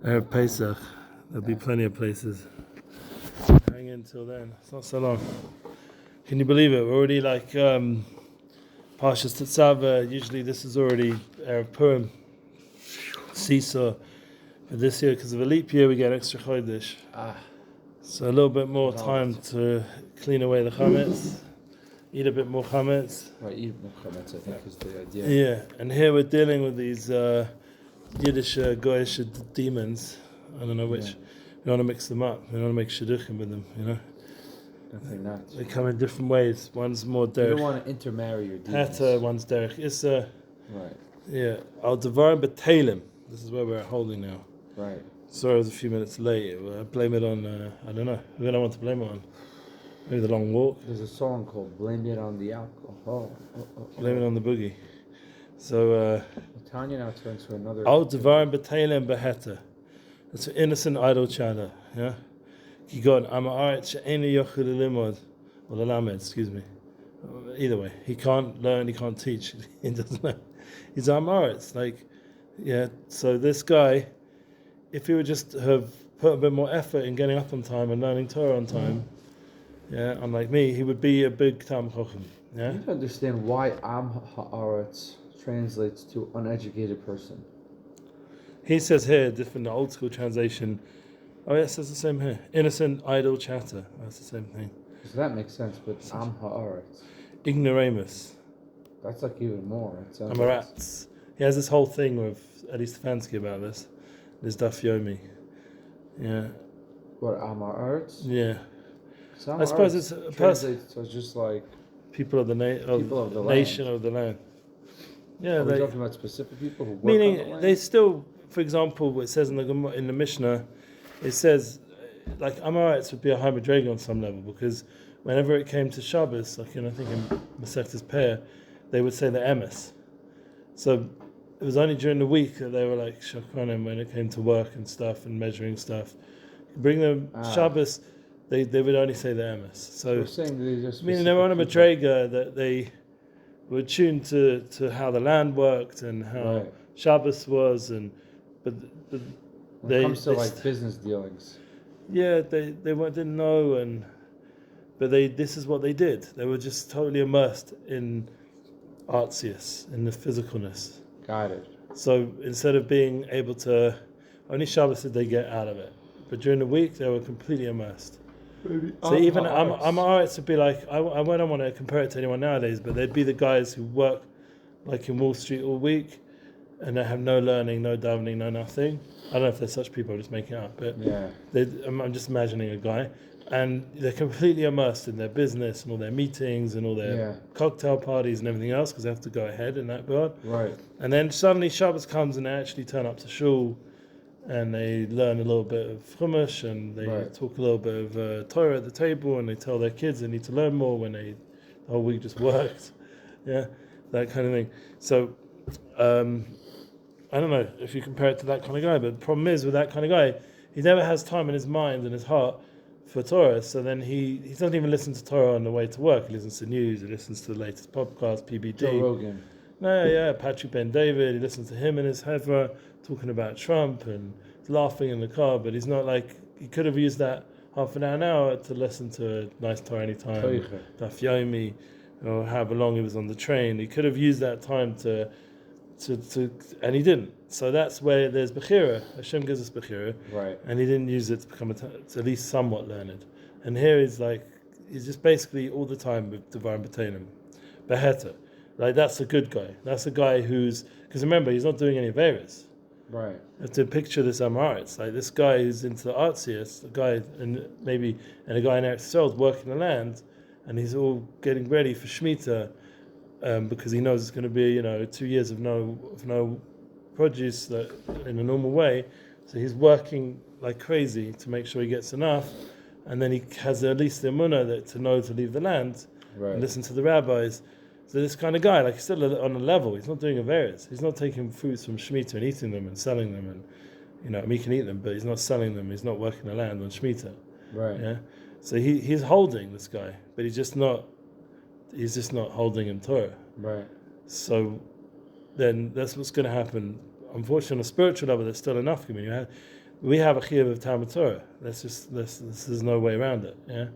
Erev Pesach. There'll be plenty of places. Hang in till then. It's not so long. Can you believe it? We're already like Parshas Tetzaveh. Usually this is already Erev Purim. Seesaw. But this year, because of a leap year, we get extra chodesh. So a little bit more time to clean away the chametz, eat a bit more chametz. Right, eat more chametz, I think is the idea. Yeah, and here we're dealing with these Yiddish, Goyish demons. I don't know which. Yeah. We don't want to mix them up. We don't want to make shidduchim with them, you know? Definitely not. They come in different ways. One's more derech. You don't want to intermarry your demons. Heta, one's derech Issa. Right. Yeah. Al Devar B'Talim. This is where we're holding now. Right. Sorry I was a few minutes late. I blame it on, I don't know. Who do I want to blame it on? Maybe the long walk. There's a song called Blame It on the Alcohol. Blame it on the boogie. So, Tanya now turns to another... Al Devar B'Talim B'Heta. That's an innocent idle chatter, yeah? Ki gon am haaretz she'eino yochel limod or lelamed, excuse me. Either way, he can't learn, he can't teach. He doesn't know. He's am haaretz, like, yeah. So this guy, if he would just have put a bit more effort in getting up on time and learning Torah on time, yeah, unlike me, he would be a big Tam Chochem. Yeah. You need to understand why Am Haaretz translates to uneducated person. He says here, different old school translation. Oh yes, it's the same here. Innocent idle chatter. That's the same thing. So that makes sense, but Am Haaretz. Ignoramus. That's like even more. Amaratz. He has this whole thing with Eddie Stefanski about this. This Daf Yomi. Yeah. What, Am Haaretz? Yeah. I suppose it's a person. So it's just like people of the, people of the nation land. of the land. Yeah. Are we talking about specific people who work meaning on the land? they still, for example, it says in the Mishnah, it says like Amorites would be a high madrega on some level, because whenever it came to Shabbos, like I think in Masechtas Peah, they would say the emes. So it was only during the week that they were like shakronim when it came to work and stuff and measuring stuff. Bring them Shabbos, they would only say the emes. So we're saying they just meaning they were on a madrega that they were tuned to how the land worked and how Shabbos was, but when it comes to like business dealings. Yeah, they didn't know, but this is what they did. They were just totally immersed in artsius, in the physicalness. Got it. So instead of being able to, only Shabbos did they get out of it, but during the week they were completely immersed. So even Amorites would be like, I don't want to compare it to anyone nowadays, but they'd be the guys who work like in Wall Street all week, and they have no learning, no davening, no nothing. I don't know if there's such people, I'm just making it up, but yeah. I'm just imagining a guy, and they're completely immersed in their business and all their meetings and all their cocktail parties and everything else, because they have to go ahead in that regard. Right. And then suddenly Shabbos comes and they actually turn up to shul, and they learn a little bit of Chumash, and they talk a little bit of Torah at the table, and they tell their kids they need to learn more when the whole week just worked. Yeah, that kind of thing. So, I don't know if you compare it to that kind of guy, but the problem is with that kind of guy, he never has time in his mind and his heart for Torah, so then he doesn't even listen to Torah on the way to work. He listens to news, he listens to the latest podcast, PBD. Joe Rogan. No, yeah, Patrick Ben David, he listens to him and his Hevra talking about Trump and laughing in the car, but he's not like, he could have used that half an hour to listen to a nice Torah anytime, Daf Yomi, or however long he was on the train. He could have used that time to and he didn't. So that's where there's Bechira. Hashem gives us Bechira. Right. And he didn't use it to become to at least somewhat learned. And here he's just basically all the time with Devar B'Talim. Beheta. Like that's a good guy. That's a guy because remember, he's not doing any Averis. Right. You have to picture this Amaritz. Like this guy who's into the artsiest, a guy and a guy in Eretz Yisrael is working the land, and he's all getting ready for Shemitah. Because he knows it's going to be 2 years of no produce in a normal way, so he's working like crazy to make sure he gets enough, and then he has at least the emunah to know to leave the land and listen to the rabbis. So this kind of guy, like he's still on a level. He's not doing Averis. He's not taking fruits from Shemitah and eating them and selling them, and he can eat them, but he's not selling them. He's not working the land on Shemitah. Right. Yeah. So he's holding this guy, but he's just not holding in Torah. Right. So then that's what's going to happen. Unfortunately, on a spiritual level, there's still enough. I mean, We have a chiyuv of Talmud Torah. There's no way around it. Yeah.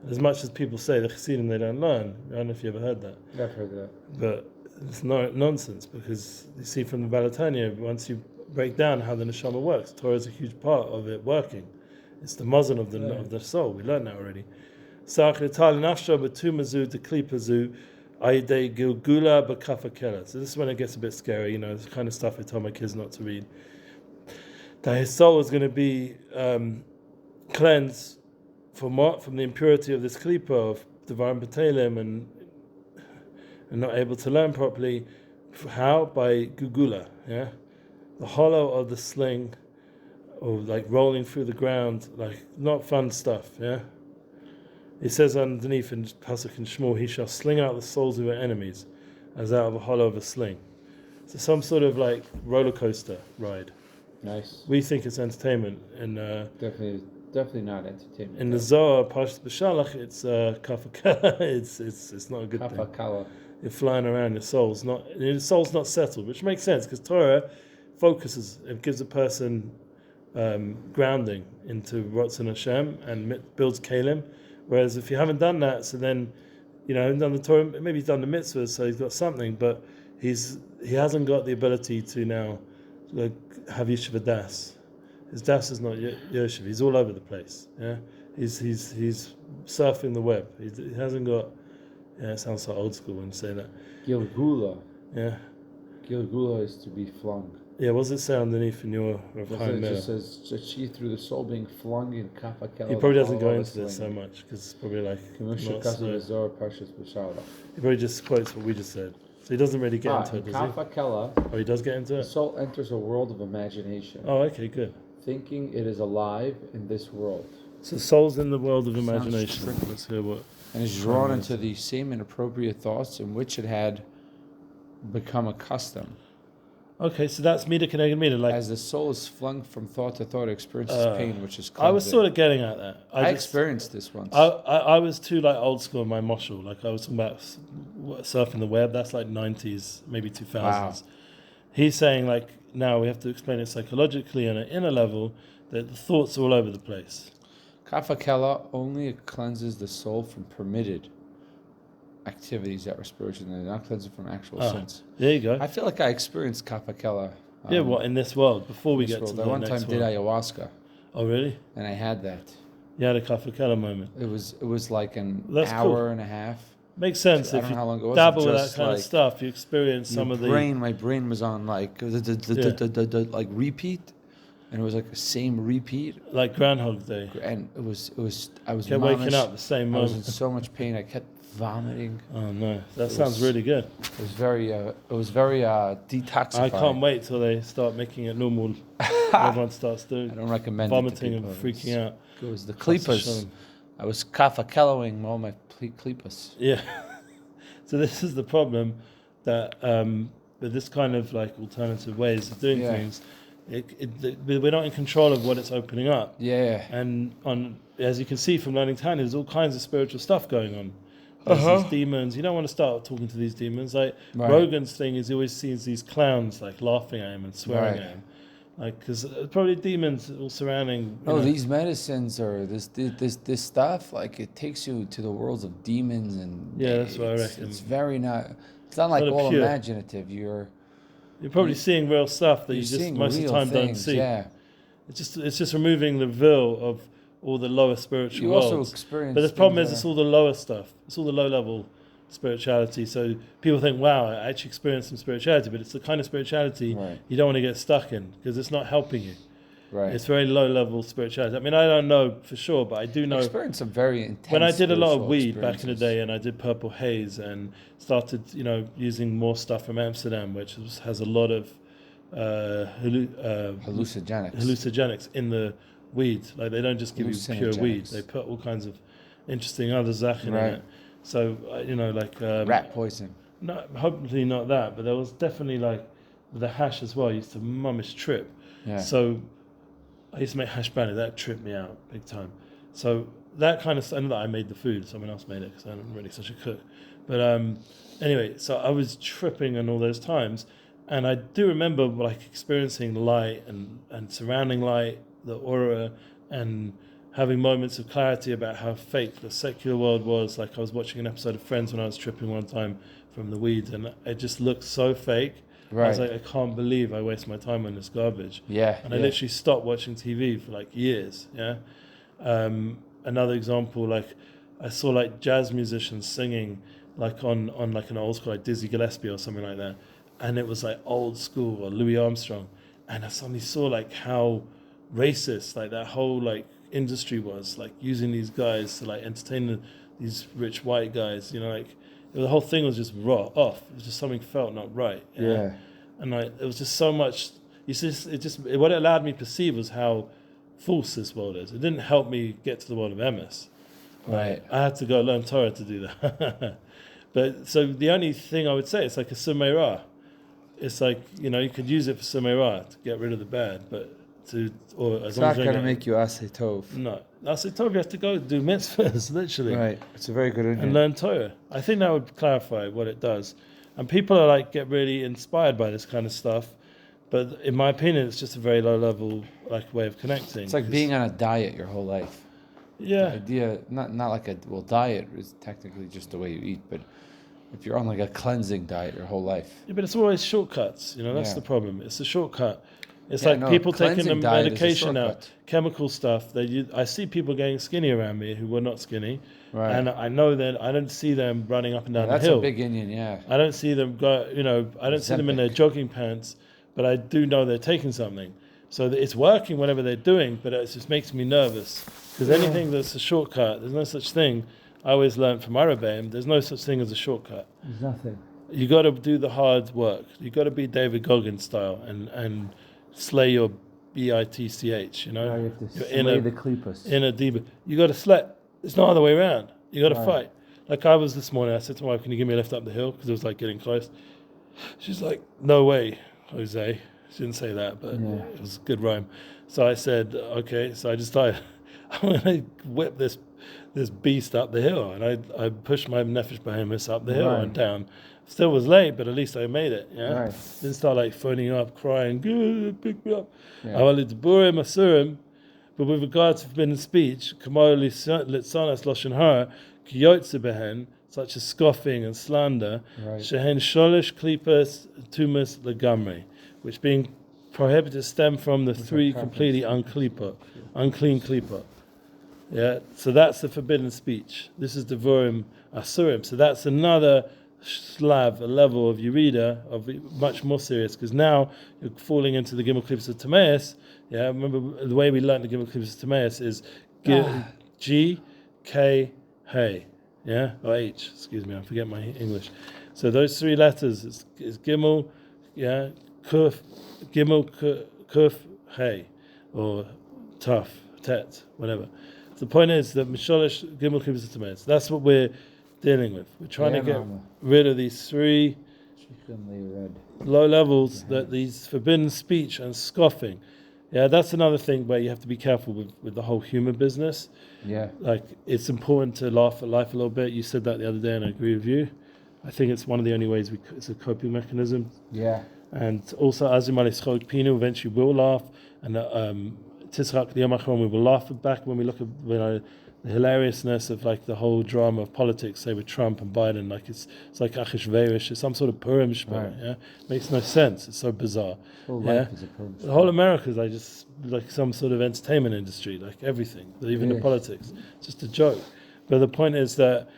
As much as people say the Chassidim they don't learn, I don't know if you ever heard that. I've heard that. But it's nonsense, because you see from the Tanya, once you break down how the neshama works, Torah is a huge part of it working. It's the muzzle of the soul. We learned that already. So this is when it gets a bit scary. It's the kind of stuff I tell my kids not to read. That his soul is going to be cleansed from the impurity of this klipa of Devarim B'Telim and not able to learn properly. How? By gugula, yeah? The hollow of the sling, or like rolling through the ground, like not fun stuff, yeah? It says underneath in Pasuk in Shmuel, he shall sling out the souls of your enemies as out of a hollow of a sling. So some sort of like roller coaster ride. Nice. We think it's entertainment, and definitely not entertainment. in the Zohar, Parshas B'Shalach, it's kafakala. It's not a good thing. Kafakala. You're flying around. Your soul's not settled, which makes sense because Torah focuses. It gives a person grounding into Ratzon Hashem and builds kalim. Whereas if you haven't done that, so then haven't done the Torah. Maybe he's done the mitzvahs, so he's got something, but he hasn't got the ability to now have yeshiva das. His das is not yeshiva. He's all over the place. Yeah, he's surfing the web. He hasn't got. Yeah, it sounds so old school when you say that. Gilgula. Yeah. Gilgula is to be flung. Yeah, what does it say underneath in your R Chaim Miller? It just says achieve through the soul being flung in kafakela. He probably doesn't go into this so much because it's probably like. He probably just quotes what we just said. So he doesn't really get into it, does kafakela, he? Oh, he does get into it? The soul enters a world of imagination. Oh, okay, good. Thinking it is alive in this world. So soul's in the world of imagination. Let's hear what. And is drawn into the same inappropriate thoughts in which it had become accustomed. Okay, so that's Mida Keneged Mida. Like, as the soul is flung from thought to thought, it experiences pain, which is cleansing. I was sort of getting at that. I experienced this once. I was too like old school in my moshul. Like I was talking about surfing the web. That's like 90s, maybe 2000s. Wow. He's saying like now we have to explain it psychologically on an inner level that the thoughts are all over the place. Kafakela only cleanses the soul from permitted activities that were spiritual, and not cleanses from actual sins. There you go. I feel like I experienced Kafakela. In this world before we get to the next one? I one time did ayahuasca. Oh, really? And I had that. You had a Kafakela moment. It was like an hour cool. and a half. Makes sense. I don't know how long it was. Dabble with that kind of stuff, you experience some of the my brain was on like like repeat. And it was like the same repeat, like Groundhog Day. And it was. I was kept waking up the same moment. I was in so much pain. I kept vomiting. Oh no, that sounds really good. It was very. Detoxifying. I can't wait till they start making it normal. Everyone starts doing. I don't recommend vomiting it to and freaking out. It was the klipas. I was kafakeloing all my klipas. Yeah. So this is the problem that with this kind of like alternative ways of doing things. We're not in control of what it's opening up. Yeah. And as you can see from learning Tanya, there's all kinds of spiritual stuff going on. There's these demons. You don't want to start talking to these demons. Like Rogan's thing is he always sees these clowns like laughing at him and swearing at him. Like, because probably demons all surrounding. These medicines or this stuff, like it takes you to the worlds of demons and that's what I reckon. It's very not. It's not like all pure. Imaginative. You're probably seeing real stuff that you just most of the time don't see. Yeah. It's just removing the veil of all the lower spiritual worlds. Also experience. But the problem is it's all the lower stuff. It's all the low level spirituality. So people think, wow, I actually experienced some spirituality, but it's the kind of spirituality you don't want to get stuck in because it's not helping you. Right. It's very low level spirituality. I mean, I don't know for sure, but I do know. I experienced some very intense. When I did a lot of weed back in the day, and I did purple haze, and started, using more stuff from Amsterdam, which has a lot of hallucinogenics in the weed. Like they don't just give you pure weed; they put all kinds of interesting other Sachen in it. So rat poison. No, hopefully not that, but there was definitely like with the hash as well. I used to mummish trip. Yeah. So I used to make hash brownie. That tripped me out big time. So that kind of stuff, and that I made the food. Someone else made it because I'm not really such a cook. But anyway, so I was tripping in all those times. And I do remember like experiencing light and surrounding light the aura and having moments of clarity about how fake the secular world was. Like I was watching an episode of Friends when I was tripping one time from the weed, and it just looked so fake. I was like, I can't believe I waste my time on this garbage. Yeah. And I literally stopped watching TV for like years. Yeah. Another example, like I saw like jazz musicians singing like on like an old school, like Dizzy Gillespie or something like that, and it was like old school or Louis Armstrong, and I suddenly saw like how racist like that whole like industry was, like using these guys to like entertain these rich white guys, you know, like the whole thing was just raw off. It was just something felt not right. Yeah. And like it was just so much. What it allowed me to perceive was how false this world is. It didn't help me get to the world of MS. Right. I had to go learn Torah to do that. But so the only thing I would say, it's like a sumeirah. It's like, you know, you could use it for sumeirah to get rid of the bad, but it's not going to make you asay tov. No. Asay tov, you have to go do mitzvahs, literally. Right. It's a very good idea. And learn Torah. I think that would clarify what it does. And people are like, get really inspired by this kind of stuff. But in my opinion, it's just a very low level like way of connecting. It's like being on a diet your whole life. Yeah. The idea, not like diet is technically just the way you eat, but if you're on like a cleansing diet your whole life. Yeah, but it's always shortcuts, you know, that's the problem. It's a shortcut. It's people taking the diet medication out, chemical stuff. I see people getting skinny around me who were not skinny. Right. And I know that I don't see them running up and down the hill. That's a big Indian, yeah. I don't see them go, you know, I don't see them in their jogging pants, but I do know they're taking something. So it's working whatever they're doing, but it just makes me nervous. Because anything that's a shortcut, there's no such thing. I always learned from Arabeim, there's no such thing as a shortcut. There's nothing. You got to do the hard work. You got to be David Goggins style and slay your bitch. You know, you have to slay the klippos. In a diva, you got to slay. There's no other way around. You got to fight. Like I was this morning. I said to my wife, "Can you give me a lift up the hill?" Because it was like getting close. She's like, "No way, Jose." She didn't say that, but it was a good rhyme. So I said, "Okay." So I just started. I'm gonna whip this beast up the hill, and I pushed my nefesh behemoth up the hill and down. Still was late, but at least I made it. Yeah, didn't start like phoning up, crying, "Good, pick me up." But with regards to forbidden speech, such as scoffing and slander, shehen sholish klipas tumas legamri, which being prohibited stem from the three completely unclean klipa. Yeah, so that's the forbidden speech. This is devorim asurim. So that's another slav, a level of Yerida, of much more serious, because now you're falling into the Gimel Klippos of Timaeus. Yeah, remember the way we learned the Gimel Klippos of Timaeus is G, K, Hey. Yeah, or H, excuse me, I forget my English. So those three letters is Gimel, yeah, Kuf, Gimel, Kuf, Hey, or Tuf, Tet, whatever. The point is that Misholish Gimel Klippos of Timaeus. That's what we're dealing with. We're trying to get rid of these three low levels, that these forbidden speech and scoffing. Yeah, that's another thing where you have to be careful with the whole humor business. Yeah. Like, it's important to laugh at life a little bit. You said that the other day, and I agree with you. I think it's one of the only ways it's a coping mechanism. Yeah. And also, Azim Alischog Pino, eventually we'll laugh. And Tisrak the Yomachron, we will laugh back when we look at the hilariousness of like the whole drama of politics, say with Trump and Biden. Like it's like Achish Veirish, it's some sort of Purim Shpur. Yeah, makes no sense. It's so bizarre. Life is a Purim. The whole America is like just like some sort of entertainment industry, like everything, even the politics. It's just a joke. But the point is that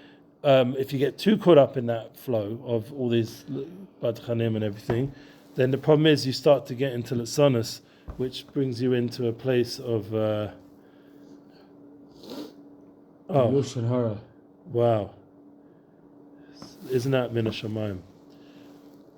if you get too caught up in that flow of all these Badchanim and everything, then the problem is you start to get into Latsonis, which brings you into a place of wow. Isn't that Min Hashamayim?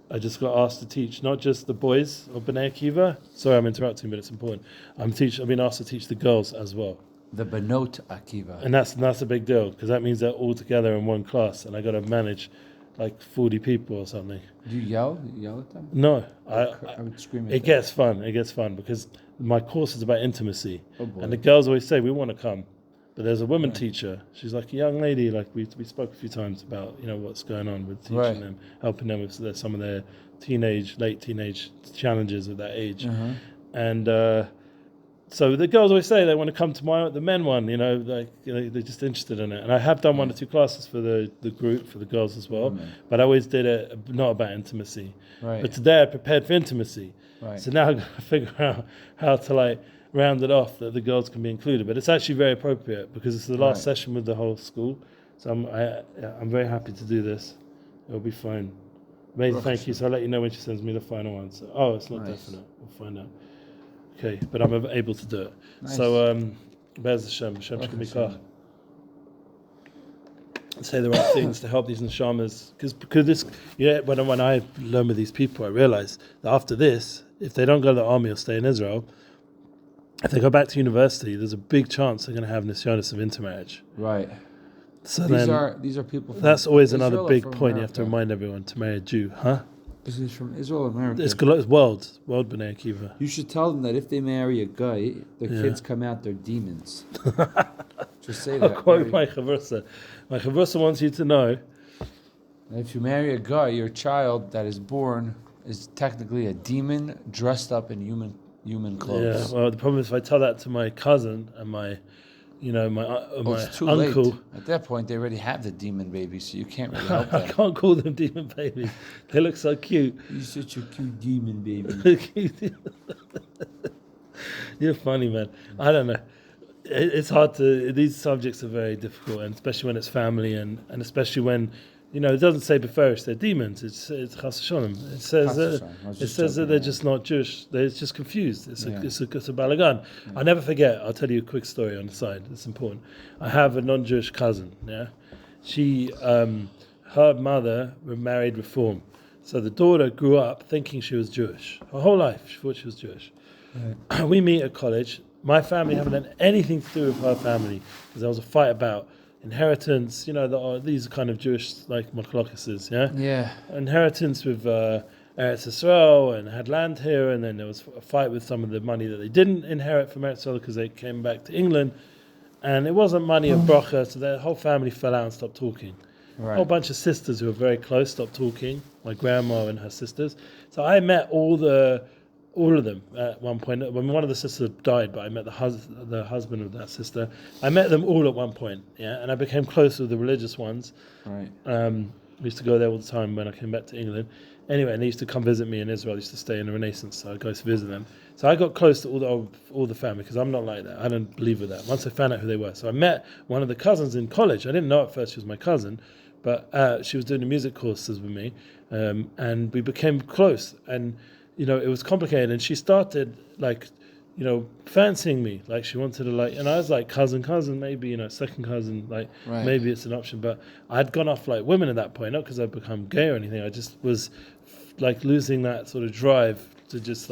I just got asked to teach not just the boys of Bnei Akiva. Sorry, I'm interrupting, but it's important. I've been asked to teach the girls as well. The Benot Akiva. And that's a big deal, because that means they're all together in one class, and I got to manage like 40 people or something. Do you yell? You yell at them? No, I would scream at them. It gets fun because my course is about intimacy, and the girls always say we want to come. But there's a woman teacher. She's like a young lady. Like we spoke a few times about what's going on with teaching them, helping them with some of their late teenage challenges at that age. And so the girls always say they want to come to the men one, they're just interested in it. And I have done 1 or 2 classes for the group, for the girls as well, but I always did it not about intimacy. Right. But today I prepared for intimacy. Right. So now I've got to figure out how to round it off that the girls can be included. But it's actually very appropriate because it's the last session with the whole school. So I'm very happy to do this. It'll be fine. Amazing, thank you. So I'll let you know when she sends me the final one. So, it's not definite. We'll find out. Okay, but I'm able to do it. Nice. So, Bez Hashem, Hashem Shemikach. Say the right things to help these neshamas. Because this, when I learn with these people, I realize that after this, if they don't go to the army or stay in Israel, if they go back to university, there's a big chance they're going to have nisyonis of intermarriage. Right. So these are people. That's always Israel another big point. America? You have to remind everyone to marry a Jew, huh? Is this from Israel or America? It's world B'nai Akiva. You should tell them that if they marry a guy, their kids come out, they're demons. Just say that. I'll quote my chavrusa. My chavrusa wants you to know. If you marry a guy, your child that is born is technically a demon dressed up in human clothes. Yeah. Well, the problem is if I tell that to my cousin and my it's too uncle. Late. At that point, they already have the demon baby, so you can't really help that. I can't call them demon babies. They look so cute. You're such a cute demon baby. You're funny, man. I don't know. It's hard to. These subjects are very difficult, and especially when it's family, and especially when it doesn't say beferish they're demons. It's chas v'shalom. It says that they're just not Jewish. They're just confused. It's a balagan. Yeah. I'll never forget. I'll tell you a quick story on the side. It's important. I have a non-Jewish cousin. Yeah, she, her mother married Reform, so the daughter grew up thinking she was Jewish. Her whole life she thought she was Jewish. Right. We meet at college. My family haven't had anything to do with her family because there was a fight about inheritance. These are kind of Jewish machlokeses, yeah. Inheritance with Eretz Yisrael, and had land here, and then there was a fight with some of the money that they didn't inherit from Eretz Yisrael because they came back to England, and it wasn't money of bracha, so their whole family fell out and stopped talking. Right. A whole bunch of sisters who were very close stopped talking. My grandma and her sisters. So I met all of them at one point. When one of the sisters died, but I met the husband of that sister. I met them all at one point, and I became close with the religious ones. Right. We used to go there all the time when I came back to England. Anyway, and they used to come visit me in Israel. I used to stay in the Renaissance, so I'd go to visit them. So I got close to all the family because I'm not like that. I don't believe with that. Once I found out who they were, so I met one of the cousins in college. I didn't know at first she was my cousin, but she was doing the music courses with me, and we became close. And it was complicated, and she started fancying me. She wanted to and I was like cousin, maybe second cousin, maybe it's an option. But I'd gone off women at that point, not because I'd become gay or anything. I just was losing that sort of drive to just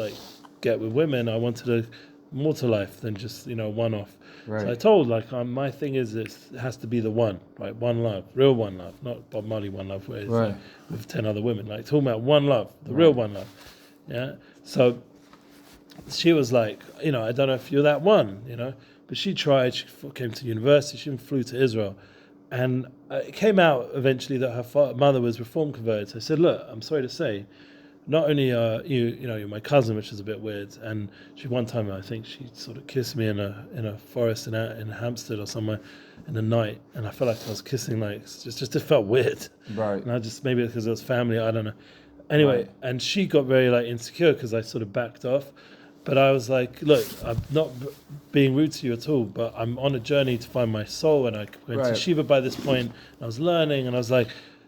get with women. I wanted more to life than just one off. Right. So I told my thing is it has to be the one, right? One love, real one love, not Bob Marley one love where it's with 10 other women. Talking about one love, the real one love. Yeah, so she was I don't know if you're that one, but she tried. She came to university. She even flew to Israel, and it came out eventually that her mother was Reform converted. So I said, look, I'm sorry to say, not only are you're my cousin, which is a bit weird, and one time I think she sort of kissed me in a forest in Hampstead or somewhere in the night, and I felt like I was kissing it felt weird, right? And I just maybe because it was family, I don't know. Anyway, and she got very insecure because I sort of backed off. But I was like, look, I'm not being rude to you at all, but I'm on a journey to find my soul. And I went to Shiva by this point, and I was learning, and I was like,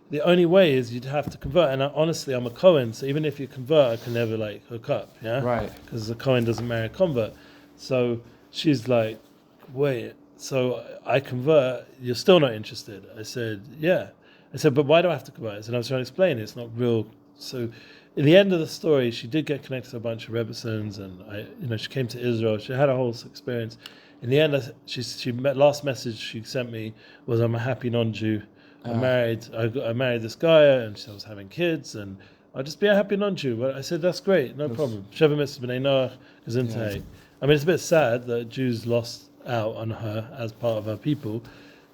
the only way is you'd have to convert. And honestly, I'm a Kohen, so even if you convert, I can never hook up, yeah? Right. Because a Kohen doesn't marry a convert. So she's like, wait, so I convert, you're still not interested? I said, yeah. I said, but why do I have to convert? I said, I was trying to explain it's not real. So, in the end of the story, she did get connected to a bunch of Rebbetzins, and she came to Israel. She had a whole experience. In the end, last message she sent me was, "I'm a happy non-Jew. I married this guy, and I was having kids, and I'll just be a happy non-Jew." But I said, "That's great, no problem." Sheva mitzvah b'nei Noach gesundheit. I mean, it's a bit sad that Jews lost out on her as part of her people,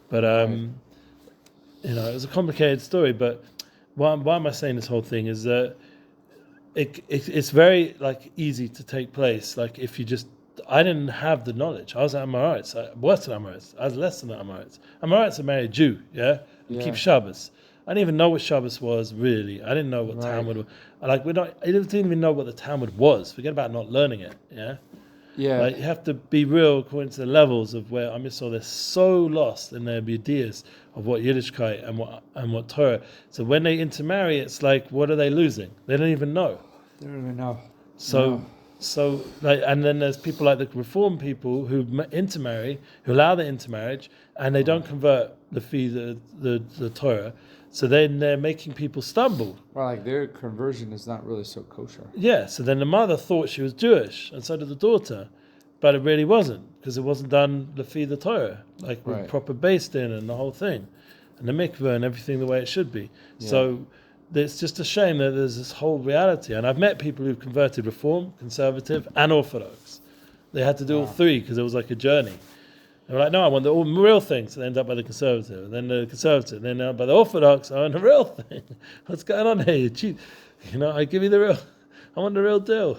but it was a complicated story, but. Why am I saying this whole thing is that it's very easy to take place if you just I didn't have the knowledge. I was at Amorites, worse than Amorites. I was less than Amorites. Amorites are married Jew, yeah? We keep Shabbos. I didn't even know what Shabbos was, really. I didn't know what Talmud was. I didn't even know what the Talmud was. Forget about not learning it, yeah? Yeah. Like, you have to be real according to the levels of where I'm just they're so lost in their ideas of what Yiddishkeit and what Torah. So when they intermarry, it's like, what are they losing? They don't even know. They don't even know. So like, and then there's people like the Reform people who intermarry, who allow the intermarriage, and they don't convert the Torah. So then they're making people stumble. Well, like their conversion is not really so kosher. Yeah, so then the mother thought she was Jewish, and so did the daughter. But it really wasn't, because it wasn't done lefi the Torah, like with proper based in and the whole thing. And the mikveh and everything the way it should be. Yeah. So it's just a shame that there's this whole reality. And I've met people who've converted Reform, Conservative, and Orthodox. They had to do all three, because it was like a journey. They were like, no, I want the all real thing. So they end up by the Conservative, and then the Conservative, and then by the Orthodox. I want the real thing. What's going on here? You cheat. I give you the real. I want the real deal.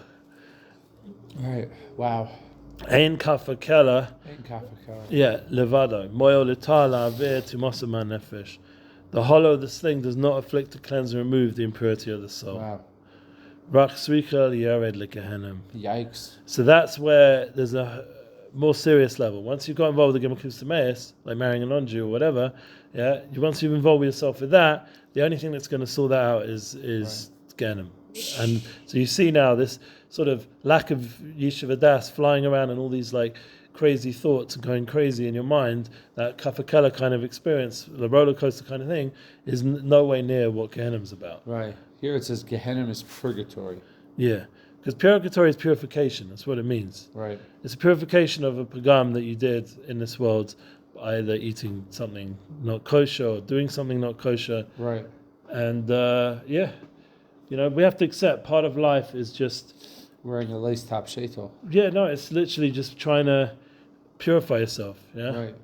Right. Wow. Ein kafakela. Yeah, levado. Moyo litala avir timosaman nefesh. The hollow of this thing does not afflict, to cleanse, and remove the impurity of the soul. Wow. Rak srika liyared lekehenem. Yikes. So that's where there's a more serious level. Once you've got involved with the Gemara Tameis, like marrying a non-Jew or whatever, once you've involved yourself with that, the only thing that's going to sort that out is Gehenim. And so you see now this sort of lack of Yeshiva Das flying around and all these like crazy thoughts and going crazy in your mind, that kafakela kind of experience, the roller coaster kind of thing, is no way near what Gehenim's about. Right. Here it says Gehenim is purgatory. Yeah. Because purgatory is purification. That's what it means. Right. It's a purification of a pagam that you did in this world, either eating something not kosher or doing something not kosher. Right. And we have to accept part of life is just wearing a lace top shaitel. Yeah, no, it's literally just trying to purify yourself. Yeah. Right.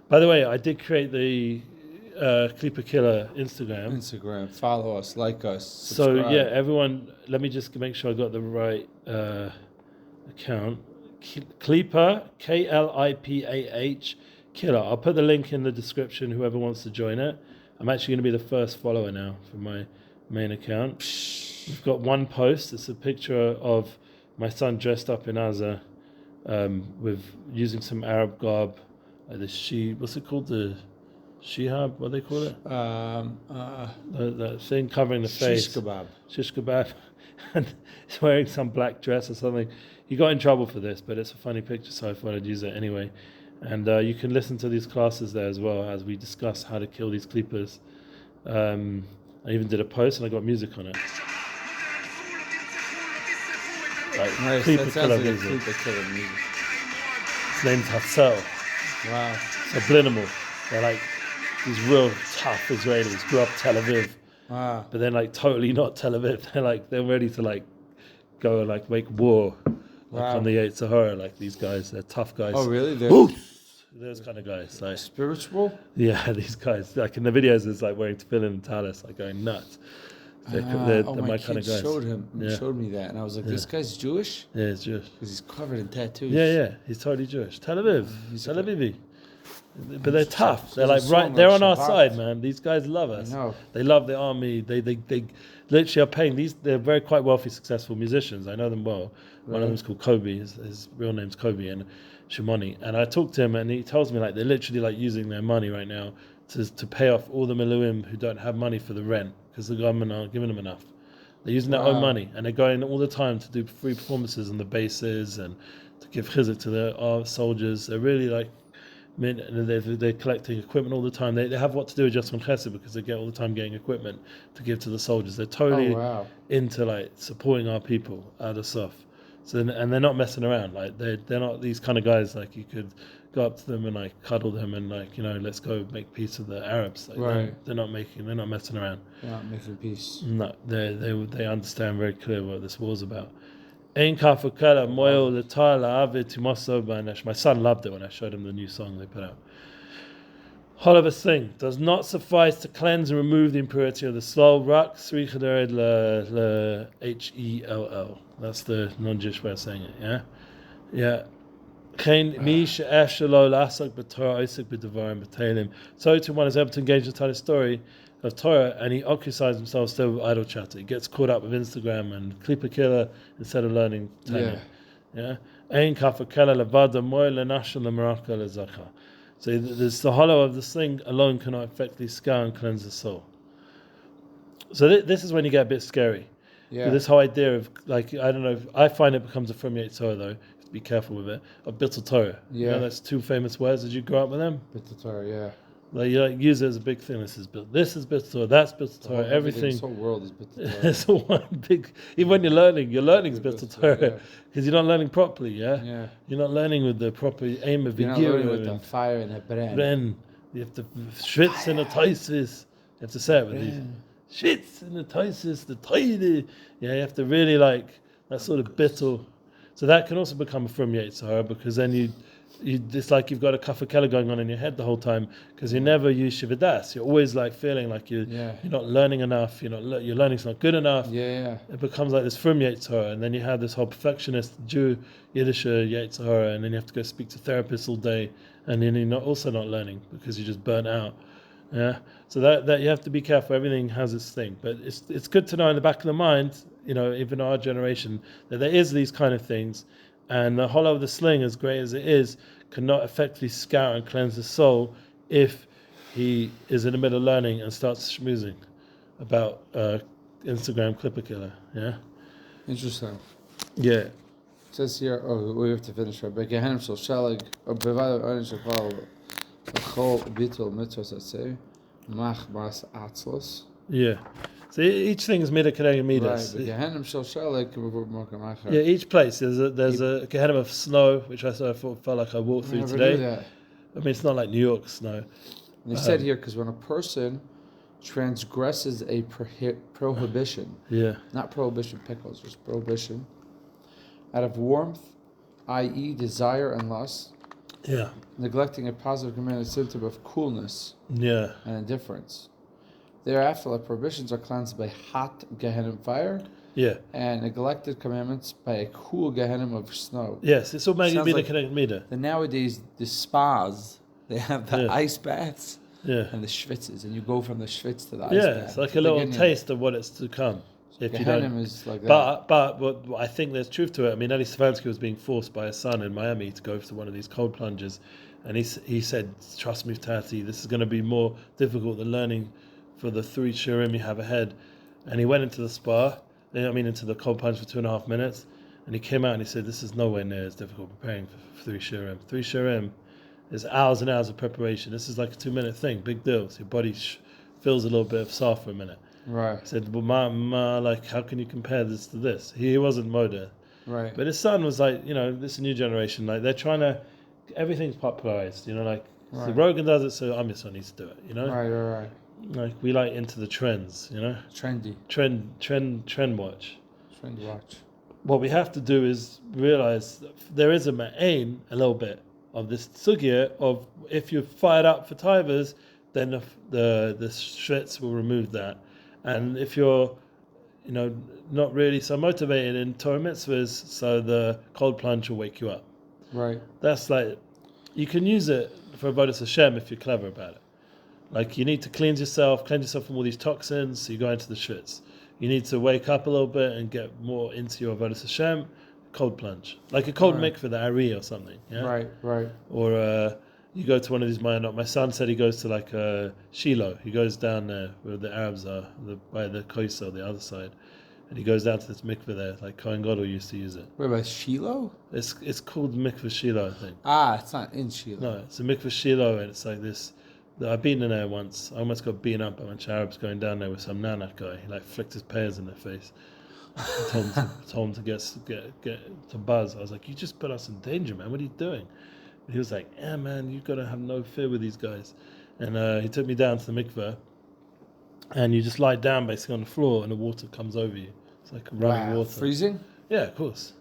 By the way, I did create the Klipa Killer Instagram. Follow us, like us, subscribe. So yeah, everyone, let me just make sure I got the right account. Klipa, Klipah, Killer. I'll put the link in the description, whoever wants to join it. I'm actually going to be the first follower now for my main account. We've got one post. It's a picture of my son dressed up in Adar, with using some Arab garb, like the what's it called? The shihab, what do they call it? The thing covering the face. Shish kebab. And he's wearing some black dress or something. He got in trouble for this, but it's a funny picture, so I thought I'd use it anyway. And you can listen to these classes there as well, as we discuss how to kill these clippers. I even did a post and I got music on it. Like, nice. That sounds like a Klipa Killer music. It's named Hassel. Wow. Subliminal. They're like these real tough Israelis, grew up Tel Aviv. Wow. But then like totally not Tel Aviv. They're ready to go and make war. On the Eight Sahara, these guys, they're tough guys. Oh really? Those kind of guys. Spiritual? Yeah, these guys. In the videos, it's wearing tefillin and talis, going nuts. They're my kind of guys. Showed me that, and I was like, this guy's Jewish? Yeah, he's Jewish. Because he's covered in tattoos. Yeah, he's totally Jewish. Tel Aviv. He's Tel Avivi. But they're tough. They're they're on our side, man. These guys love us. I know. They love the army. They literally are paying these. They're very quite wealthy, successful musicians. I know them well. One of them is called Kobe. His real name's Kobe and Shimoni. And I talked to him, and he tells me they're literally using their money right now to pay off all the Miluim who don't have money for the rent because the government aren't giving them enough. They're using their own money, and they're going all the time to do free performances on the bases and to give chizuk to our soldiers. They're really they're collecting equipment all the time. They have what to do with just on chesed because they get all the time getting equipment to give to the soldiers. They're totally into supporting our people out of soft. So and they're not messing around. They're not these kind of guys you could go up to them and cuddle them and let's go make peace with the Arabs. They're not messing around. They're not making peace. No, they understand very clear what this war's about. My son loved it when I showed him the new song they put out. Whole of a thing does not suffice to cleanse and remove the impurity of the soul. Rak srichadered Hell. That's the non-Jewish way of saying it. Yeah. So to one is able to engage the Tanya story of Torah, and he occupies himself still with idle chatter. He gets caught up with Instagram and Klippa Killer instead of learning Tanya. Yeah. So there's the hollow of this thing alone cannot effectively scour and cleanse the soul. So this is when you get a bit scary. Yeah. This whole idea of, like, I don't know, I find it becomes a from Torah though. You have to be careful with it. Of Bittul Torah. Yeah. You know, that's two famous words. Did you grow up with them? Bittul Torah, yeah. Like, you like use it as a big thing. This is Bittul Torah, that's Bittul Torah, everything. This whole world is Bittul Torah. It's all one big. Even when you're learning is Bittul Torah because you're not learning properly. Yeah. You're not learning with the proper aim of you're not learning with the fire and the bren. You have to Shvitz and the Taisis. You have to say it with these. Shvitz and the Taisis, the Tide. Yeah, you have to really like that sort of bittul. So that can also become a from Yetzirah because then you it's like you've got a kafir keller going on in your head the whole time because you never use shivadas. You're always like feeling like you're not learning enough. Your learning's not good enough. It becomes like this from Yetzirah, and then you have this whole perfectionist Jew Yiddish Yetzirah, and then you have to go speak to therapists all day, and then you're also not learning because you're just burnt out. Yeah, so that you have to be careful. Everything has its thing, but it's good to know in the back of the mind, even our generation, that there is these kind of things, and the hollow of the sling, as great as it is, cannot effectively scour and cleanse the soul if he is in the middle of learning and starts schmoozing about Instagram Clipper Killer. Yeah, interesting. Yeah, it says here. Oh, we have to finish right. Begehenim shel shalag or bevada oren shekval. Yeah. So each thing is midah kedei midas. Yeah, each place there's a Gehenna of snow, which I felt like I walked through today. I mean, it's not like New York snow. And they said here because when a person transgresses a prohibition, not prohibition pickles, just prohibition, out of warmth, i.e., desire and lust. Yeah. Neglecting a positive command is a symptom of coolness and indifference. Thereafter, the prohibitions are cleansed by hot Gehenna fire and neglected commandments by a cool Gehenna of snow. Yes, it's all made in connected meter. And nowadays, the spas, they have the ice baths and the Shvitzes, and you go from the Shvitz to the ice bath. Yeah, it's like a little taste of what is to come. If Gehenna you don't, is like that. But what I think there's truth to it. I mean, Eli Stefanski was being forced by his son in Miami to go to one of these cold plunges, and he said, "Trust me, Tati, this is going to be more difficult than learning for the 3 shiurim you have ahead." And he went into the spa, into the cold plunge for 2.5 minutes, and he came out and he said, "This is nowhere near as difficult preparing for 3 shiurim. 3 shiurim is hours and hours of preparation. This is like a 2-minute thing, big deal. So your body feels a little bit of soft for a minute." Right. He said, "Well, like, how can you compare this to this?" He wasn't modern. Right. But his son was like, this new generation, like, they're trying to, everything's popularized, so Rogan does it, so I'm your son needs to do it, Right. Like, we like into the trends, Trendy. Trend watch. Trend watch. What we have to do is realize there is a ma'ain, a little bit, of this sugya of if you're fired up for tivers, then the Shvitz will remove that. And if you're, not really so motivated in Torah mitzvahs, so the cold plunge will wake you up. Right. That's like, you can use it for Avodas Hashem if you're clever about it. Like, you need to cleanse yourself from all these toxins, so you go into the Shvitz. You need to wake up a little bit and get more into your Avodas Hashem, cold plunge. Like a cold mikveh, the Ari or something. Yeah? Right. Or you go to one of these My son said he goes to like Shiloh. He goes down there where the Arabs are, by the Koisel, the other side. And he goes down to this mikveh there, like Kohen Gadol used to use it. Wait, by Shiloh? It's called mikveh Shiloh, I think. It's not in Shiloh. No, it's a mikveh Shiloh, and it's like this. I've been in there once. I almost got beaten up by a bunch of Arabs going down there with some nanak guy. He like flicked his pears in their face. told him to get to buzz. I was like, "You just put us in danger, man. What are you doing?" And he was like, "Yeah, man, you've got to have no fear with these guys." And he took me down to the mikveh, and you just lie down basically on the floor, and the water comes over you. It's like running water. Freezing? Yeah, of course.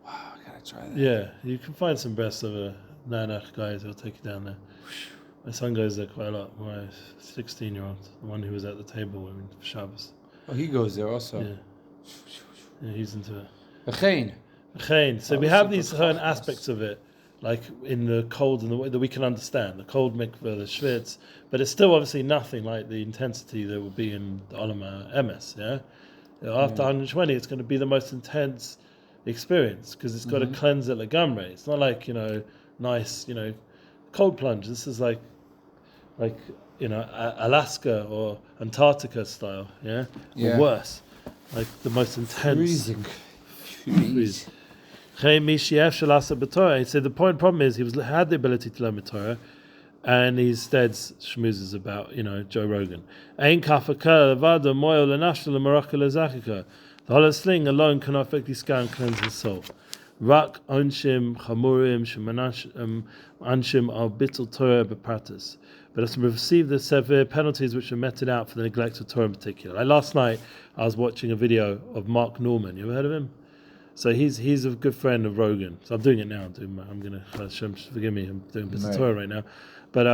Wow, I gotta try that. Yeah, you can find some best of nanak guys who'll take you down there. My son goes there quite a lot. My 16-year-old, the one who was at the table when for Shabbos. Oh, he goes there also. Yeah, he's into it. Chaim. So we have these certain aspects of it. like in the cold and the way that we can understand, the cold mikveh, the Shvitz, but it's still obviously nothing like the intensity that would be in the Olama Emes, After 120, it's going to be the most intense experience because it's got to cleanse it legamre. It's not like, nice, cold plunge. This is like Alaska or Antarctica style, or worse, like the most intense. Freezing. He said the problem is he had the ability to learn Torah, and he instead schmoozes about Joe Rogan. The hollow sling alone cannot effectively scan and cleanse his soul. Rak onshim chamurim anshim al bittul Torah bepratis. But as to receive the severe penalties which are meted out for the neglect of Torah in particular. Like last night, I was watching a video of Mark Norman. You ever heard of him? So he's a good friend of Rogan. So I'm doing it now. I'm going to, Hashem forgive me, I'm doing Bittul Torah right now. But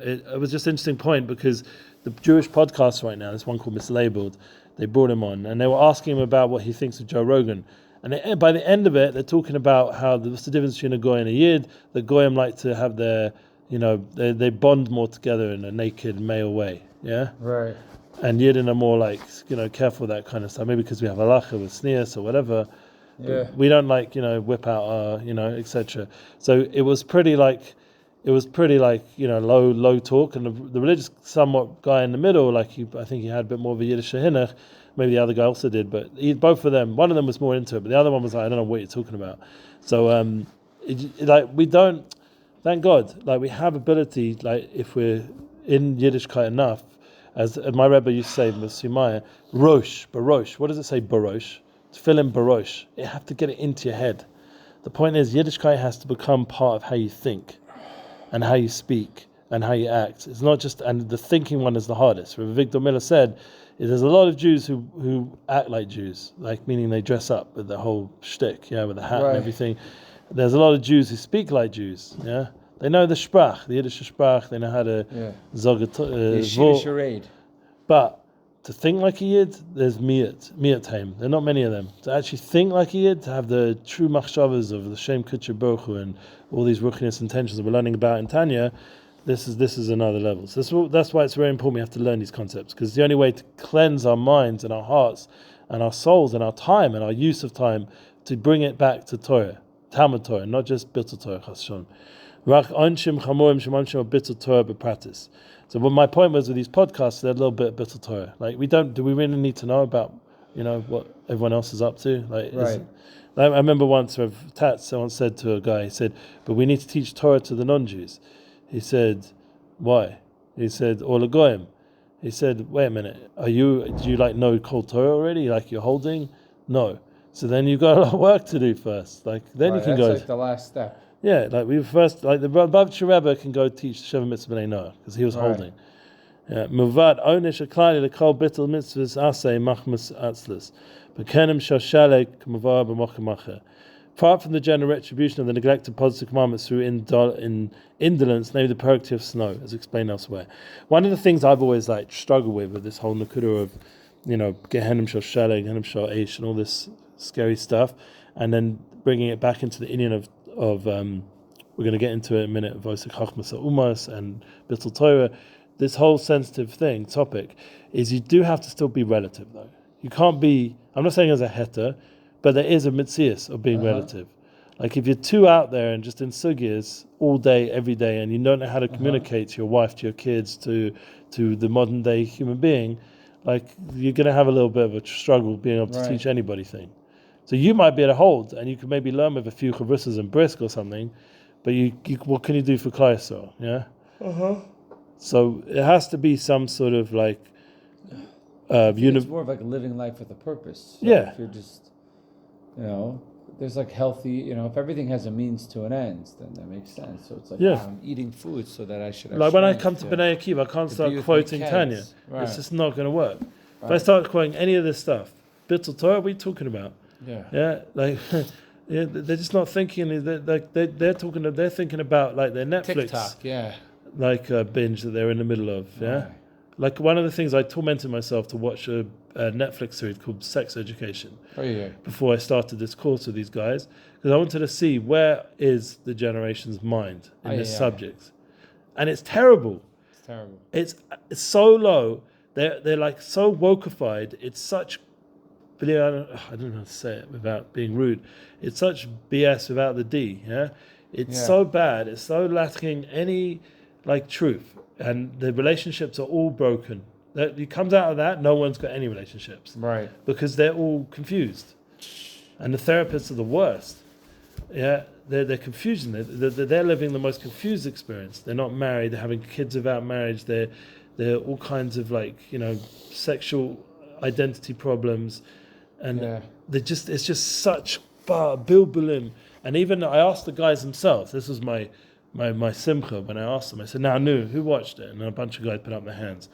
it was just an interesting point because the Jewish podcast right now, this one called Mislabeled, they brought him on and they were asking him about what he thinks of Joe Rogan. And by the end of it, they're talking about what's the difference between a goy and a yid. The goyim like to have their, they bond more together in a naked male way. Yeah? Right. And yidden are more like, careful with that kind of stuff. Maybe because we have halacha with sneers or whatever. Yeah. We don't whip out our, etc. So it was pretty like, low talk. And the religious somewhat guy in the middle, I think he had a bit more of a Yiddish hinach. Maybe the other guy also did, but both of them, one of them was more into it, but the other one was like, I don't know what you're talking about. So, we don't, thank God, we have ability, if we're in Yiddishkeit enough, as my Rebbe used to say, Sumaya, Rosh, Barosh. What does it say, Barosh? To fill in Barosh. You have to get it into your head. The point is, Yiddishkeit has to become part of how you think, and how you speak, and how you act. It's not just, and the thinking one is the hardest. Victor Miller said, there's a lot of Jews who act like Jews, meaning they dress up with the whole shtick, with the hat and everything. There's a lot of Jews who speak like Jews, They know the Sprach, the Yiddish Sprach, they know how to charade. But to think like a Yid, there's miyat haim. There are not many of them. To actually think like a Yid, to have the true machshavas of the Shem Kutcher Baruch Hu and all these ruchnius intentions that we're learning about in Tanya, this is another level. So that's why it's very important we have to learn these concepts, because the only way to cleanse our minds and our hearts and our souls and our time and our use of time to bring it back to Torah, Talmud Torah, not just Bittul Torah, Chas Shalom. Rak onshim chamorim shemanshim Bittul Torah bepratis. So what my point was with these podcasts, they're a little bit Bittul Torah. Do we really need to know about, what everyone else is up to? Right. I remember once someone said to a guy, he said, but we need to teach Torah to the non-Jews. He said, why? He said, or Goyim. He said, wait a minute, do you know Kol Torah already? You're holding? No. So then you've got a lot of work to do first. Then you can go. That's the last step. Yeah, we first, the Bavitcher Rebbe can go teach Sheva Mitzvah B'nai Noah, because he was holding. Muvad onish aklali lekol bittul mitzvahs asay machmas atzlis. Bekenim shoshalek muvar b'mochemacher. Apart from the general retribution of the neglected positive commandments through indolence, namely the Perek of snow, as explained elsewhere. One of the things I've always struggled with this whole nakuda of, Gehenim shel Shalek, Gehenim shel Eish, and all this scary stuff, and then bringing it back into the Indian of we're going to get into it in a minute, Vosek Chachmas Umas and Bittul Torah. This whole sensitive topic, is you do have to still be relative though. You can't be, I'm not saying as a heter, but there is a mitzias of being relative. If you're too out there and just in sugyas all day, every day, and you don't know how to communicate to your wife, to your kids, to the modern day human being, you're going to have a little bit of a struggle being able to teach anybody thing. So you might be able to hold, and you can maybe learn with a few chavrusas and brisk or something, but you what can you do for Klal Yisrael? Yeah? So it has to be some sort of it's more of living life with a purpose. So if you're just, there's healthy, if everything has a means to an end, then that makes sense. So it's I'm eating food so that I should have when I come to B'nai Akiva, I can't start quoting Tanya. Right. It's just not going to work. If I start quoting any of this stuff, Bittul Torah, what are we talking about? They're just not thinking. They're talking. They're thinking about their Netflix, TikTok, binge that they're in the middle of, Like one of the things I tormented myself to watch a Netflix series called Sex Education before I started this course with these guys, because I wanted to see where is the generation's mind in this subject, and it's terrible. It's terrible. It's so low. They're like so wokeified. It's such, I don't know how to say it without being rude. It's such BS without the D. Yeah, it's so bad. It's so lacking any like truth, and the relationships are all broken. It comes out of that, no one's got any relationships, right? Because they're all confused, and the therapists are the worst. Yeah, they're confusing. They're living the most confused experience. They're not married. They're having kids without marriage. They're all kinds of sexual identity problems, and it's just such bilbulim. And even I asked the guys themselves. This was my simcha when I asked them. I said, "Now, who watched it?" And a bunch of guys put up their hands.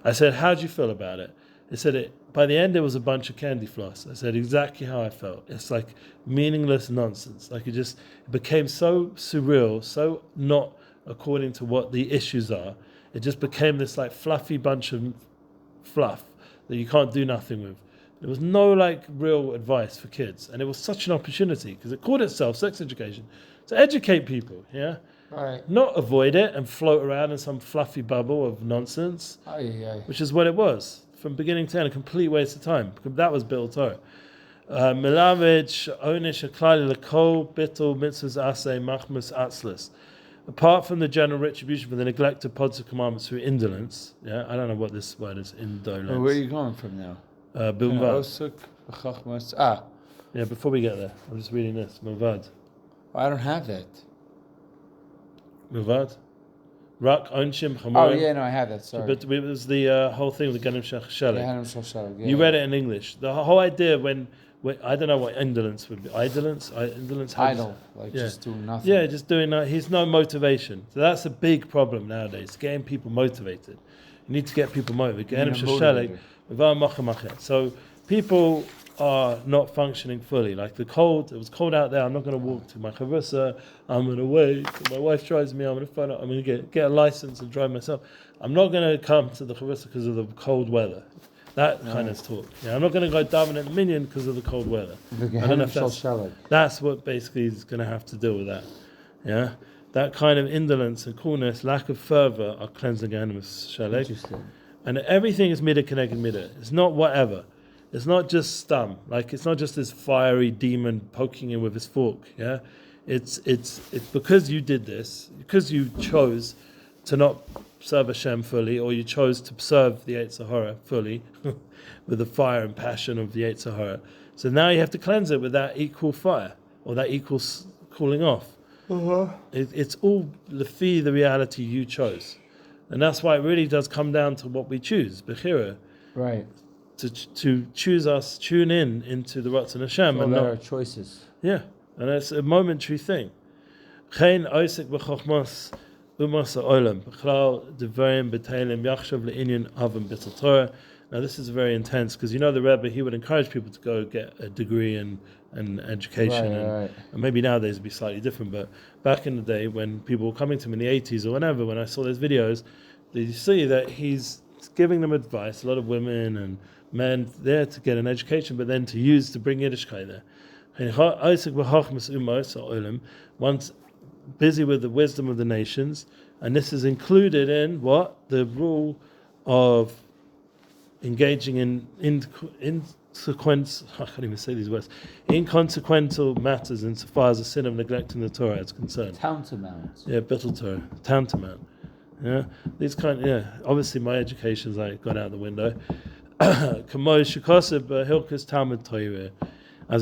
I said, "How did you feel about it?" They said, by the end, it was a bunch of candy floss. I said, exactly how I felt. It's like meaningless nonsense. Like it became so surreal, so not according to what the issues are. It just became this like fluffy bunch of fluff that you can't do nothing with. There was no like real advice for kids. And it was such an opportunity because it called itself sex education to educate people, yeah? Right. Not avoid it and float around in some fluffy bubble of nonsense, which is what it was. From beginning to end, a complete waste of time. That was Bittul Torah. Milavich, Onish, Aklali, Lakol, Bittul, Mitzvahs, Asay, Machmas, Atzlis. Apart from the general retribution for the neglect of pods of commandments through indolence, I don't know what this word is, indolence. Where are you going from now? Bilvad. Before we get there, I'm just reading this. Milvad. I don't have that. Milvad? Rak, Onshim, Chamorim. Oh, yeah, no, I have that, sorry. But it was the whole thing with the Ganim Shach Shalek. Yeah, you read it in English. The whole idea when I don't know what indolence would be. Indolence? Idle, just doing nothing. Yeah, just doing that. He's no motivation. So that's a big problem nowadays, getting people motivated. You need to get people motivated. So people are not functioning fully. Like it was cold out there. I'm not going to walk to my chavrusa. I'm going to wait. My wife drives me. I'm going to find out. I'm going to get a license and drive myself. I'm not going to come to the chavrusa because of the cold weather. That kind of talk. I'm not going to go daven at the minyan because of the cold weather. I don't know if that's what basically is going to have to deal with that. Yeah, that kind of indolence and coolness, lack of fervor, are cleansing animus shalek. And everything is midah keneged midah. It's not whatever. It's not just stum. Like it's not just this fiery demon poking him with his fork. Yeah, it's because you did this, because you chose to not serve Hashem fully, or you chose to serve the Yetzer Hara fully, with the fire and passion of the Yetzer Hara. So now you have to cleanse it with that equal fire, or that equal cooling off. It's all the reality you chose. And that's why it really does come down to what we choose, Bechira. Right. To choose us, tune into the Ratzon Hashem. And not our choices. Yeah. And it's a momentary thing. Chein oisek b'chochmas umas ha'olam. B'chlal devarim b'teilim yachshav le'inyan avim Bittul Torah. Now this is very intense because the Rebbe, he would encourage people to go get a degree in education. And maybe nowadays it'd be slightly different, but back in the day when people were coming to him in the 80s or whenever, when I saw those videos, you see that he's giving them advice, a lot of women and men there to get an education, but then to bring Yiddishkeit there. Once busy with the wisdom of the nations, and this is included in what? The rule of engaging in inconsequential matters insofar as the sin of neglecting the Torah is concerned. Tantamount. Yeah, Bittul Torah. Tantamount. Yeah, obviously my education's like gone out the window. As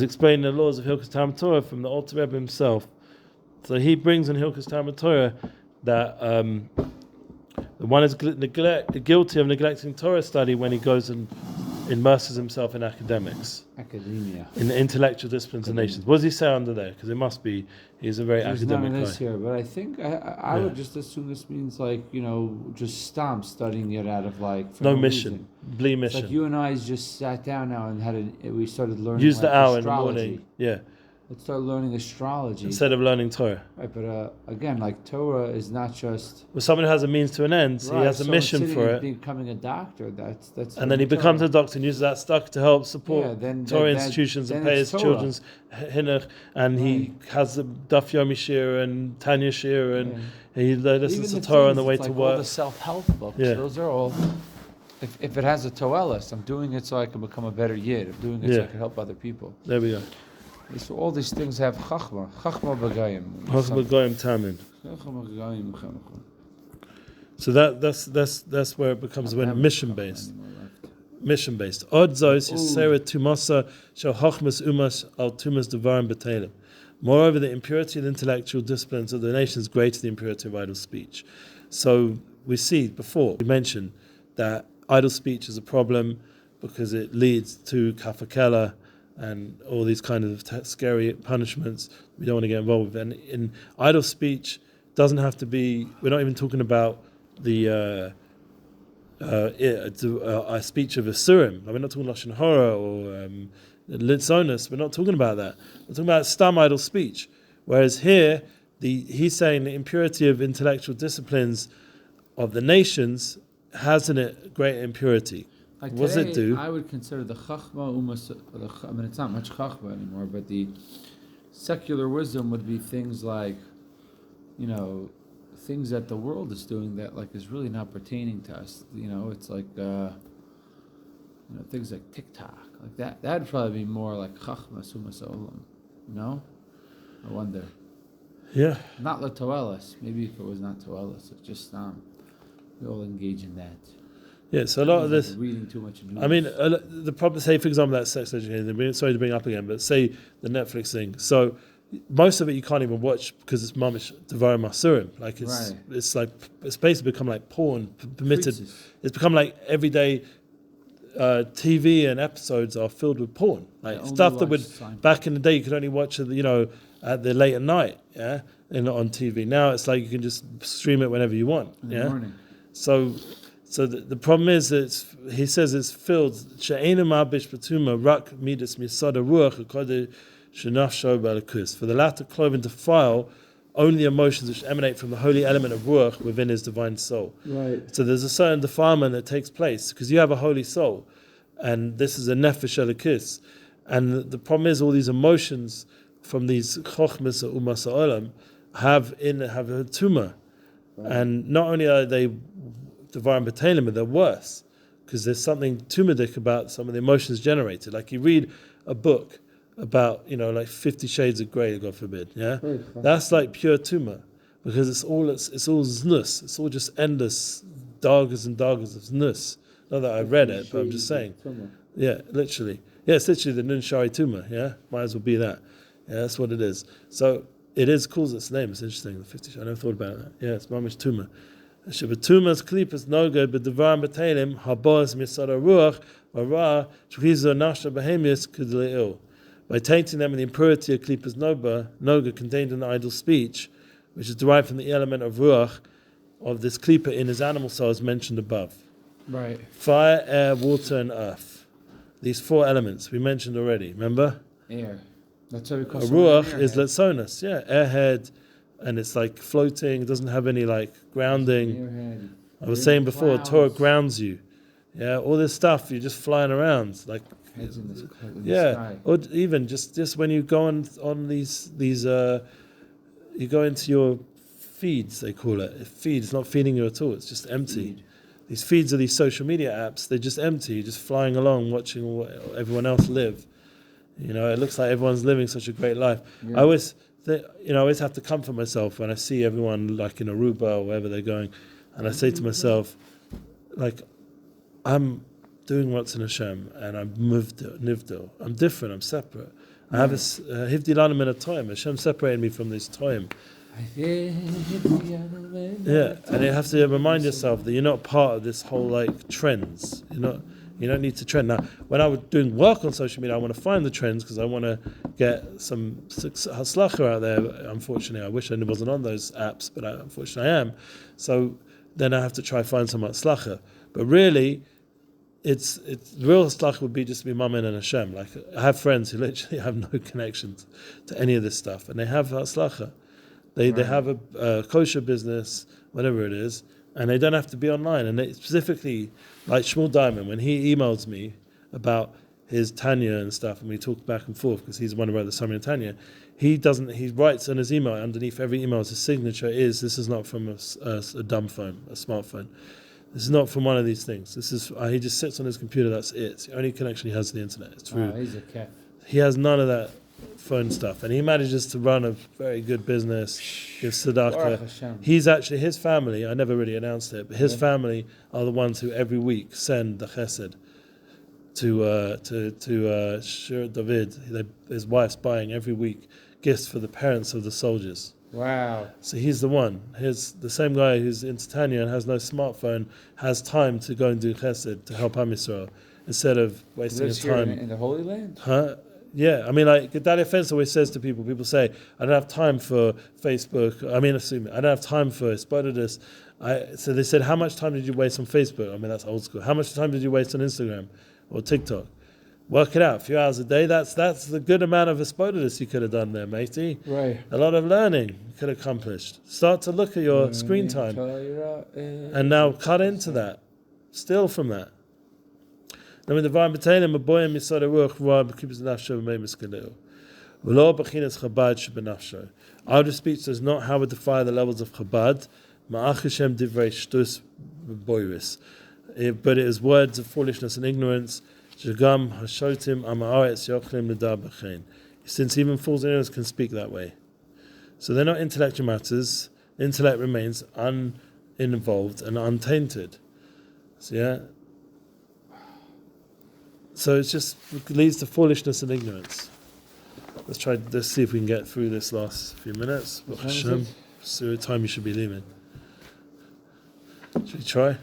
explained in the laws of Hilchos Talmud Torah from the Alter Rebbe himself. So he brings in Hilchos Talmud Torah that the one is guilty of neglecting Torah study when he goes and immerses himself in academia, in the intellectual disciplines of nations. What does he say under there? Because it must be he's a very academic guy. Here, but I think I would just assume this means just studying it out of no mission, bli mission. It's like you and I just sat down now and we started learning. Use the hour in the morning. Yeah. let's start learning astrology instead of learning Torah. Right, but again, like Torah is not just. Well, someone who has a means to an end, so he has a mission for it. Becoming a doctor, that's. And then he becomes a doctor and uses that stuff to help support Torah institutions and pay his children's chinuch. And he has the Daf Yomi Shir and Tanya Shir, and he listens to Torah on the way to work. All the self-help books, those are all. If it has a toelis, I'm doing it so I can become a better yid. I'm doing it so I can help other people. There we go. So all these things have chachma b'gayim. Chachma b'gayim tamid. So that's where it becomes mission based. Mission based. Od zos yisera tumasa shel chachmas umas al tumas devarim b'telim. Moreover, the impurity of the intellectual disciplines of the nation is greater than the impurity of idle speech. So we see before we mentioned that idle speech is a problem because it leads to kafakela and all these kind of scary punishments we don't want to get involved with. And in idle speech, doesn't have to be. We're not even talking about the a speech of asurim. We're not talking lashon hara or litzonis. We're not talking about that. We're talking about stam idle speech. Whereas here, he's saying the impurity of intellectual disciplines of the nations has in it great impurity. Like what does it do? I would consider the chachma umas. I mean, it's not much chachma anymore, but the secular wisdom would be things like, things that the world is doing that like is really not pertaining to us. It's like, things like TikTok, like that. That'd probably be more like chachma sumas olam. I wonder. Yeah. Not la toelis. Maybe if it was not toelis, it's just we all engage in that. Yeah, so a lot of this reading too much. I mean, the problem. Say, for example, that sex education. Sorry to bring it up again, but say the Netflix thing. So most of it you can't even watch because it's mamish devarim asurim. Like it's like it's basically become like porn permitted. It's become like everyday TV and episodes are filled with porn, like stuff that would back in the day you could only watch at the late at night, and on TV. Now it's like you can just stream it whenever you want, in the morning. So the problem is that he says it's filled. She'enu ma'bish b'tuma rak midas misada ruach hakodesh shenafsho b'alakus. For the latter cloven to defile only emotions which emanate from the holy element of ruach within his divine soul. Right. So there's a certain defilement that takes place because you have a holy soul, and this is a nefesh alakus. And the problem is all these emotions from these chochmas umas ha'olam have a tumah, and not only are they devarim b'teilim, but they're worse because there's something tumadik about some of the emotions generated. Like you read a book about, like 50 Shades of Grey, God forbid, that's like pure tumah because it's all znus. It's all just endless dagas and dagas of znus. Not that I read it, but I'm just saying. Yeah, literally. Yeah, it's literally the nun shari tumah. Might as well be that. Yeah, that's what it is. So it calls its name. It's interesting. The 50 I never thought about that. Yeah, it's mamish tumah. Shebatumas klipas noga b'devarim b'teilim habos misada ruach v'ra shvizo nashta behemius k'dleil. By tainting them in the impurity of klipas noga contained in the idle speech, which is derived from the element of ruach of this klipa in his animal soul as mentioned above. Right. Fire, air, water, and earth. These 4 elements we mentioned already. Remember? Air. That's what we call ruach is letzonas. Airhead. And it's like floating, it doesn't have any like grounding. I was saying before, Torah grounds you. Yeah, all this stuff, you're just flying around. Like heads in the sky. Or even just when you go on these you go into your feeds, they call it. Feed, it's not feeding you at all, it's just empty. These feeds are these social media apps, they're just empty, you're just flying along, watching everyone else live. It looks like everyone's living such a great life. I always have to comfort myself when I see everyone like in Aruba or wherever they're going, and I say to myself, like, I'm doing what's in Hashem, and I'm nivdil. I'm different. I'm separate. I have this hivdi lanim in a time. Hashem separated me from this time. Yeah, and you have to remind yourself that you're not part of this whole like trends. You don't need to trend. Now, when I was doing work on social media, I want to find the trends because I want to get some haslacha out there. Unfortunately, I wish I wasn't on those apps, but unfortunately I am. So then I have to try find some haslacha. But really, it's real hatzlacha would be just to be mamen and Hashem. Like I have friends who literally have no connections to any of this stuff, and they have hatzlacha. They have a kosher business, whatever it is, and they don't have to be online. And they, specifically, like Shmuel Diamond, when he emails me about his Tanya and stuff, and we talk back and forth because he's the one who wrote the summary of Tanya. He writes on his email, underneath every email, his signature is, this is not from a dumb phone, a smartphone. This is not from one of these things. This is he just sits on his computer. That's it. It's the only connection he has to the internet. It's true. He's a cat. He has none of that phone stuff, and he manages to run a very good business. Give tzedakah. He's actually his family. I never really announced it, but his family are the ones who every week send the chesed to Shir David. His wife's buying every week gifts for the parents of the soldiers. Wow. So he's the one. The same guy who's into Tanya and has no smartphone has time to go and do chesed to help Am Yisrael instead of wasting his time. In the Holy Land? Huh? Yeah. I mean, like, Gedalia Fence always says to people say, I don't have time for Facebook. I don't have time for Spotify. So they said, how much time did you waste on Facebook? I mean, that's old school. How much time did you waste on Instagram or TikTok? Work it out, a few hours a day. That's the good amount of Spotify you could have done there, matey. Right. A lot of learning you could have accomplished. Start to look at your screen time. And now cut into that. Steal from that. Now with the Vayim B'Teilim, a boy in Misad HaRuach, Ruah B'Kibbutz Nafsho V'mei Miskaleu. V'lo B'chinas Chabad Shebenafsho. Our speech does not, however, defy the levels of Chabad. Ma'ach Hashem Divrei Shtus V'Boiris. But it is words of foolishness and ignorance. Shagam Hashotim Amaretz Yochlim L'Dar B'Chein. Since even fools and ignorance can speak that way. So they're not intellectual matters. Intellect remains uninvolved and untainted. So yeah. So it just leads to foolishness and ignorance. Let's see if we can get through this last few minutes. So what time you should be leaving. Should we try?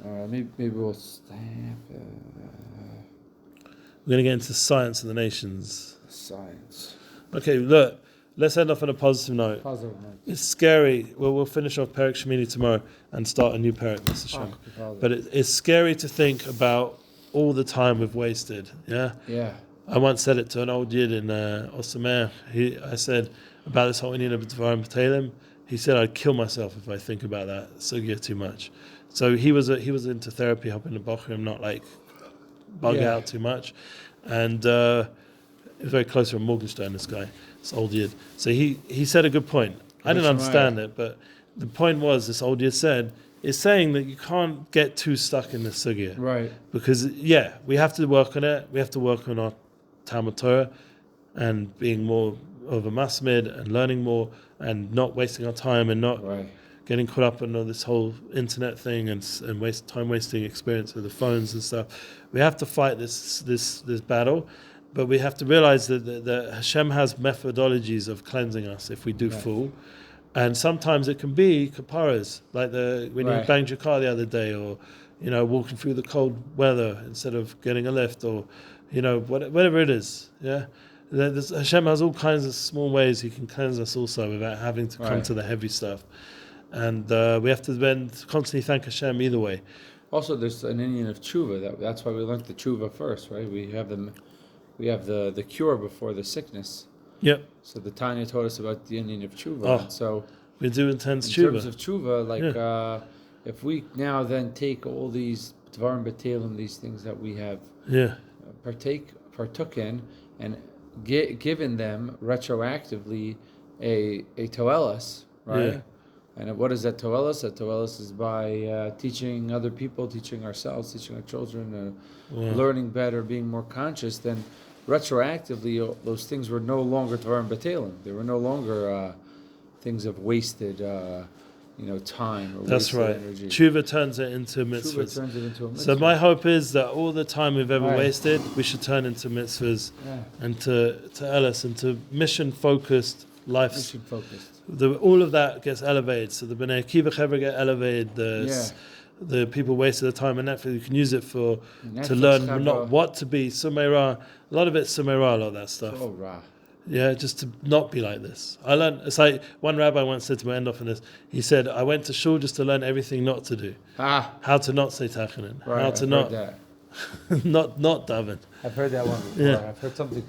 Maybe we'll stamp. We're going to get into science of the nations. Science. Okay, look. Let's end off on a positive note. It's scary. Well, we'll finish off Perek Shemini tomorrow and start a new Perek, Mr. Shem. But it's scary to think about all the time we've wasted. Yeah. Yeah. I once said it to an old yid in Osamer. I said about this whole Indian of Vayim B'Teilim. He said I'd kill myself if I think about that sugya too much. So he was into therapy, helping the Bochum not like bug out too much, and he was very close to Morgenstern. This guy, this old yid. So he said a good point. I didn't understand it, but the point was this old yid said. Is saying that you can't get too stuck in the sugya. Right. Because, we have to work on it. We have to work on our Talmud Torah and being more of a masmid and learning more and not wasting our time and not getting caught up in this whole internet thing and time-wasting experience with the phones and stuff. We have to fight this battle, but we have to realize that Hashem has methodologies of cleansing us if we do fall. And sometimes it can be kaparas, like when you banged your car the other day, or walking through the cold weather instead of getting a lift, or whatever it is. Yeah, Hashem has all kinds of small ways He can cleanse us also without having to come to the heavy stuff. And we have to then constantly thank Hashem either way. Also, there's an Indian of tshuva. That's why we learned the tshuva first, right? We have the cure before the sickness. Yep. So the Tanya taught us about the Indian of tshuva. So we do intense tshuva. In terms of tshuva, if we now then take all these dvarim b'teilim, these things that we have partook in, and given them retroactively a toelas, right? Yeah. And what is that toelas? That toelas is by teaching other people, teaching ourselves, teaching our children, learning better, being more conscious. Then retroactively, those things were no longer dvarim b'teilim. They were no longer things of wasted, time or That's wasted right. energy. Tshuva turns it into mitzvahs. So my hope is that all the time we've ever wasted, we should turn into mitzvahs and to Elis and to mission-focused lives. Mission-focused. All of that gets elevated. So the Bnei Akiva Chevra get elevated. The people wasted their time on Netflix. You can use it to learn not what to be. Sumeirah. A lot of it's Sumeirah, a lot of that stuff. Oh, Ra. Yeah, just to not be like this. I learned. It's like one rabbi once said to me, end off on this. He said, "I went to shul just to learn everything not to do. How to not say tachanun. not daven. I've heard that one before. Yeah. I've heard something,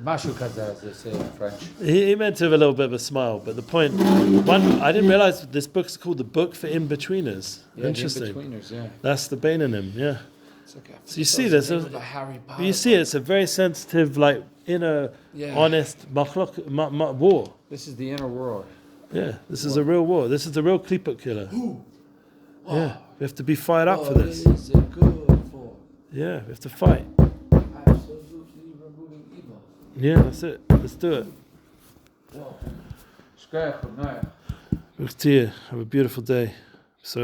mashu kaza, as they say in French. He meant to have a little bit of a smile, but the point, I didn't realize this book's called the Book for In-Betweeners. Yeah, Interesting. in-betweeners, yeah. That's the Bainanim, yeah. It's okay. So you see this, you see it's a very sensitive, like, inner, honest war. This is the inner world. Yeah, this is a real war. This is the real Klipot killer. Yeah, we have to be fired up for this. It is a good war. Yeah, we have to fight. Absolutely removing evil. Yeah, that's it. Let's do it. Shkaya, Have a beautiful day. So